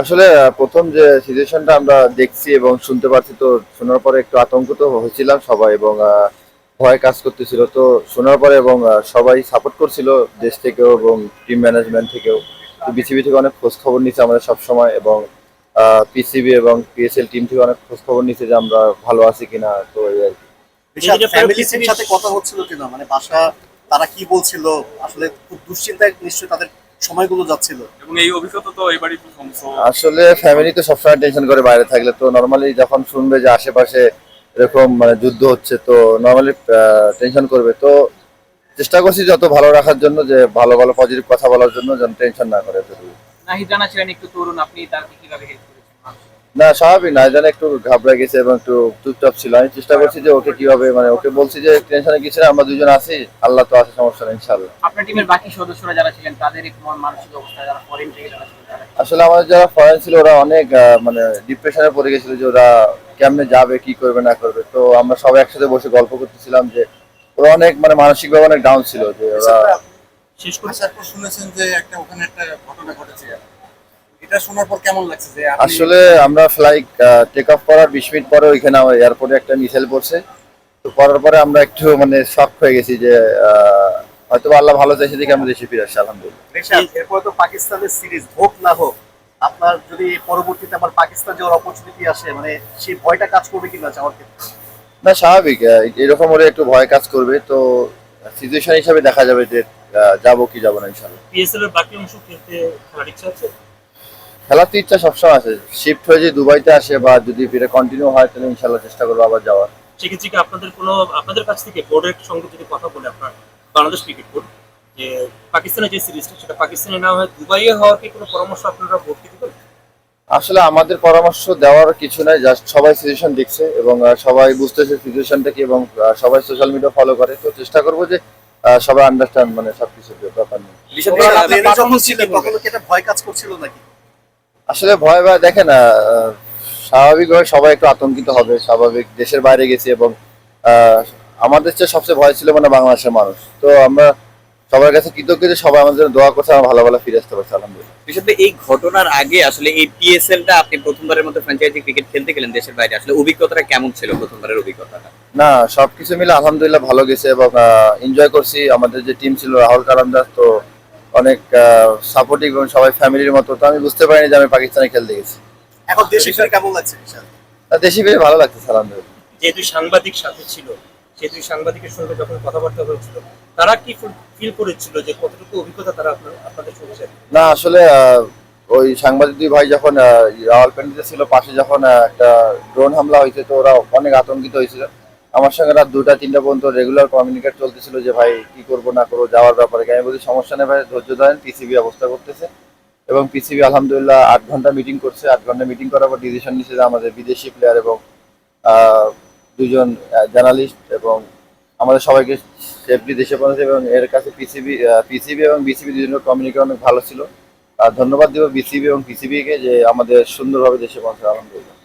আসলে প্রথম যে সিচুয়েশনটা আমরা দেখছি এবং শুনতে পারছি, তো শোনার পরে একটু আতঙ্কিত হয়েছিলাম সবাই, এবং ভয় কাজ করতেছিল। তো শোনার পরে এবং সবাই সাপোর্ট করছিল, দেশ থেকেও এবং টিম ম্যানেজমেন্ট থেকেও। তো বিসিবি থেকে অনেক খোঁজ খবর নিচ্ছে আমাদের সব সময়, এবং পিসিবি এবং পিএসএল টিম থেকে অনেক খোঁজ খবর নিচ্ছে যে আমরা ভালো আছি কিনা। তো এই আর কি। ঋষাদ, ফ্যামিলির সাথে কথা হচ্ছিল কিনা, মানে বাসা তারা কি বলছিল? আসলে খুব দুশ্চিন্তায় নিশ্চয়ই তাদের সময়গুলো যাচ্ছিল। এবং এই অভিজ্ঞতা তো এবারই প্রথম, সো আসলে ফ্যামিলি তো সবসময় টেনশন করে বাইরে থাকলে, তো নর্মালি যখন শুনবে যে আশেপাশে এরকম মানে যুদ্ধ হচ্ছে, তো নর্মালি টেনশন করবে। তো চেষ্টা করছি যত ভালো রাখার জন্য, যে ভালো ভালো পজিটিভ কথা বলার জন্য, যেন টেনশন না করে এতটুকু। নাহিদ রানা ছিলেন একটু তরুণ, আপনি তাকে কিভাবে হেল্প করেছেন মানুষকে? না, স্বাভাবিক না, জানে একটু ঘাবড়ে গেছে এবং একটু চুপচাপ ছিল। আমি চেষ্টা করছি যে ওকে কিভাবে, মানে ওকে বলছি যে টেনশনে কিছু না, আমরা দুজন আছি, আল্লাহ তো আছে, সমস্যা নেই ইনশাআল্লাহ। আপনার টিমের বাকি সদস্যরা যারা ছিলেন তাদের একটু মানসিক অবস্থা, যারা ফরেন থেকে যারা ছিলেন তারা আসলে আমাদের যারা ফরেন ছিল ওরা অনেক মানে ডিপ্রেশনে পড়ে গেছিল, যে ওরা কেমনে যাবে, কি করবে না করবে। তো আমরা সবাই একসাথে বসে গল্প করতেছিলাম যে ওরা অনেক মানে মানসিকভাবে অনেক ডাউন ছিল, যে ওরা। শেষ করে আসার পর শুনেছেন যে ওখানে একটা ঘটনা ঘটেছে, এটা শোনার পর কেমন লাগছে যে আসলে আমরা ফ্লাইট টেক অফ করার 20 মিনিট পরে ওইখানে এয়ারপোর্টে একটা মিসাইল পড়ছে। তো পড়ার পরে আমরা একটু মানে শক হয়ে গেছি যে হয়তো আল্লাহ ভালো চাইছে দেখে আমরা দেশে ফিরে আসছি, আলহামদুলিল্লাহ। এরপরে তো পাকিস্তানের সিরিজ হোক না হোক, আপনার যদি পরবর্তীতে আবার পাকিস্তান যাওয়ার অপরচুনিটি আসে, মানে সেই ভয়টা কাজ করবে কিনা যাওয়ার ক্ষেত্রে? না, স্বাভাবিক, এরকম হলে একটু ভয় কাজ করবে। তো সিচুয়েশন হিসাবে দেখা যাবে যে যাবো কি যাবো না, ইনশাল্লাহ। পিএসএল এর বাকি অংশ খেলতে খেলার ইচ্ছা আছে। খেলার তো ইচ্ছা সবসময় আছে, শিফট হয়ে যদি দুবাইতে আসে বা যদি ফিরে কন্টিনিউ হয়, তাহলে ইনশাল্লাহ চেষ্টা করবো আবার যাওয়ার। সেক্ষেত্রে কি আপনাদের কোনো, আপনাদের কাছ থেকে বোর্ডের সঙ্গে যদি কথা বলে আপনার বাংলাদেশ ক্রিকেট বোর্ড, যে পাকিস্তানের যে সিরিজটা সেটা পাকিস্তানে না হয় দুবাইয়ে হওয়ার কি কোনো পরামর্শ আপনারা বোর্ডকে দিবেন? আসলে আমাদের পরামর্শ দেওয়ার কিছু নাই, জাস্ট সবাই সিচুয়েশন দেখছে এবং সবাই বুঝতেছে সিচুয়েশনটা কি, এবং সবাই সোশ্যাল মিডিয়া ফলো করে। তো চেষ্টা করবো যে সবাই আন্ডারস্ট্যান্ড মানে সবকিছু ব্যাপার নিয়ে। যখন ছিলেন তখন কি এটা ভয় কাজ করছিল নাকি? আসলে ভয় ভয় দেখেন, স্বাভাবিকভাবে সবাই একটু আতঙ্কিত হবে, স্বাভাবিক, দেশের বাইরে গেছি। এবং আহ, আমাদের চেয়ে সবচেয়ে ভয় ছিল মানে বাংলাদেশের মানুষ। তো আমরা সবার কাছে কৃতজ্ঞ যে সবাই আমাদের জন্য দোয়া করছে, আমরা ভালো ভালো ফিরে আসতে পারছি, আলহামদুলিল্লাহ। বিশেষত এই ঘটনার আগে আসলে এই পিএসএলটা আপনি প্রথমবারের মতো ফ্র্যাঞ্চাইজি ক্রিকেট খেলতে গেলেন দেশের বাইরে, আসলে অভিজ্ঞতাটা কেমন ছিল প্রথমবারের অভিজ্ঞতাটা? না, সবকিছু মিলে আলহামদুলিল্লাহ ভালো গেছে, এবং এনজয় করছি। আমাদের যে টিম ছিল রাহুল কালান্দার, তো অনেক সাপোর্টিভ এবং সবাই ফ্যামিলির মতো। তো আমি বুঝতে পারিনি যে আমি পাকিস্তানে খেলতে গেছি। এখন দেশে ফিরে কেমন লাগছে ঋষাদ? দেশে ফিরে ভালো লাগছে, আলহামদুলিল্লাহ। যে দুই সাংবাদিক সাথে ছিল, সেই দুই সাংবাদিকের সঙ্গে যখন কথাবার্তা হয়েছিল, তারা কি ফিল করেছিল যে কতটুকু অভিজ্ঞতা তারা আপনাদের শুনছে? না, আসলে ওই সাংবাদিক দুই ভাই যখন রাওয়ালপিন্ডিতে ছিল, পাশে যখন একটা ড্রোন হামলা হয়েছে, তো ওরা অনেক আতঙ্কিত হয়েছিল। আমার সঙ্গে রাত 2টা 3টা পর্যন্ত রেগুলার কমিউনিকেট চলতেছিল যে ভাই কি করবো না করবো যাওয়ার ব্যাপারে। আমি বলছি সমস্যা নেই ভাই, ধৈর্য ধরেন, পিসিবি অবস্থা করতেছে। এবং পিসিবি আলহামদুলিল্লাহ 8 ঘন্টা মিটিং করছে। 8 ঘন্টা মিটিং করার পর ডিসিশন নিচ্ছে যে আমাদের বিদেশি প্লেয়ার এবং আহ, দুজন জার্নালিস্ট এবং আমাদের সবাইকে সেফলি দেশে পৌঁছে। এবং এর কাছে পিসিবি এবং বিসিবি দুজনের কমিউনিকেট অনেক ভালো ছিল। আর ধন্যবাদ দেবো বিসিবি এবং পিসিবি কে যে আমাদের সুন্দরভাবে দেশে পৌঁছে, আলহামদুলিল্লাহ।